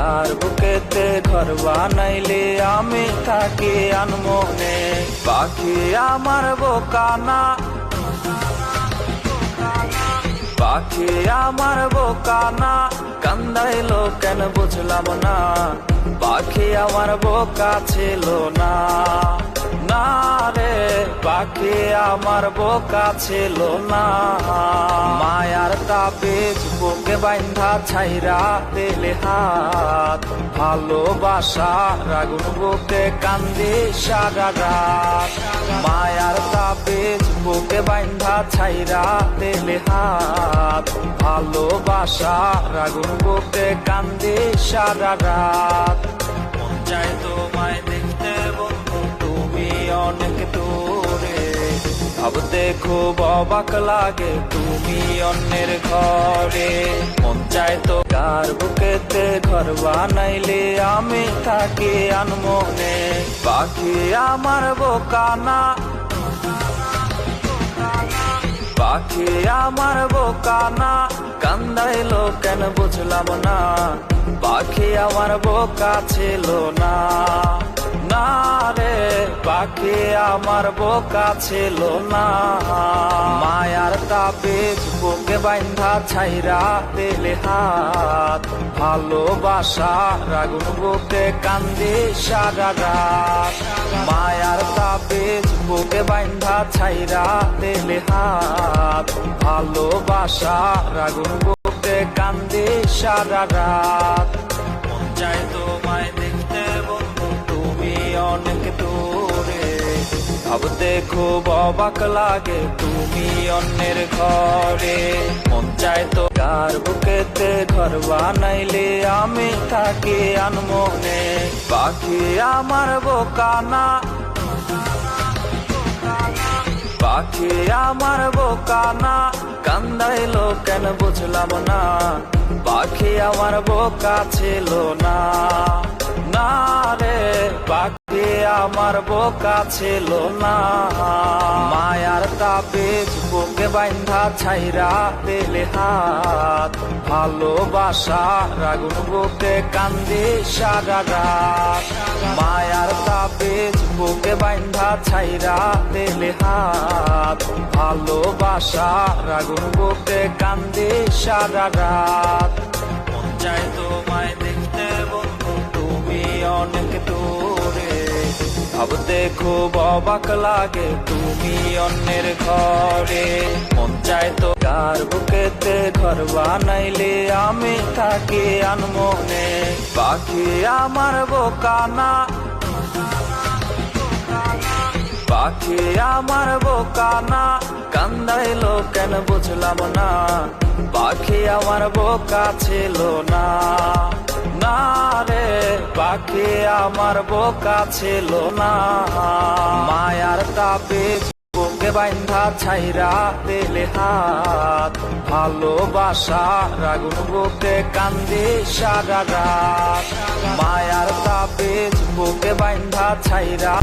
কার বুকেতে ঘর বানাইলে আমি থাকি আনমনে। পাখি আমার বোকানা, পাখি আমার বোকানা, কান্দাইলো কেন বুঝলাম না। পাখি আমার বোকা ছিল না, না রে পাখি আমার বোকা ছিল না। মায়ার তাবিজ বুকে বাইন্ধা ছাইরা দিলে হাত, ভালোবাসা আগুন বুকে কান্দি সারা রাত। মায়ার তাবিজ বুকে বাইন্ধা ছাইরা দিলে হাত, ভালোবাসা আগুন বুকে কান্দি সারা রাত। মন চায় তোমায় দেখতে বন্ধু, তুমি অনেক দূরে। ভাবতে খুব অবাক লাগে তুমি অন্যের ঘরে। মন চায় তো কার বুকেতে ঘর বানাইলে আমি থাকি আনমনে। পাখি আমার বোকানা, পাখি আমার বোকানা, কান্দাইলো কেন বুঝলাম না। পাখি আমার বোকা ছিল না, না রে পাখি আমার বোকা ছিল না। মায়ার তাবিজ বুকে বাইন্ধা ছাইরা দিলে হাত, ভালোবাসা আগুন বুকে কান্দি সারা রাত। মায়ার তাবিজ বুকে বাইন্ধা ছাইরা দিলে হাত, ভালোবাসা আগুন বুকে কান্দি সারা রাত। মন চায় তোমায় দেখতে বন্ধু, তুমি অনেক দূরে। ভাবতে খুব অবাক লাগে তুমি অন্যের ঘরে। মন চায় তো কার বুকেতে ঘর বানাইলে আমি থাকি আনমনে। পাখি আমার বোকানা, পাখি আমার বোকানা, কান্দাইলো কেন বুঝলাম না। পাখি আমার বোকা ছিল না, না রে পাখি আমার বোকা ছিল না। মায়ার তাবিজ বুকে বাইন্ধা ছাইরা দিলে হাত, ভালোবাসা আগুন বুকে কান্দি সারা রাত। মায়ার তাবিজ বুকে বাইন্ধা ছাইরা দিলে হাত, ভালোবাসা আগুন বুকে কান্দি সারা রাত। মন চায় তোমায় দেখতে বন্ধু, তুমি অনেক দূরে। ভাবতে খুব অবাক লাগে তুমি অন্যের ঘরে। মন চায় তো কার বুকেতে ঘর বানাইলে আমি থাকি আনমনে। পাখি আমার বোকানা, পাখি আমার বোকানা, কান্দাইলো কেন বুঝলাম না। পাখি আমার বোকা ছিল না, না রে পাখি আমার বোকা ছিল না। মায়ার তাবিজ বুকে বাইন্ধা ছাইরা দিলে হাত, ভালোবাসা আগুন বুকে কান্দি সারা রাত। মায়ার তাবিজ বুকে বাইন্ধা ছাইরা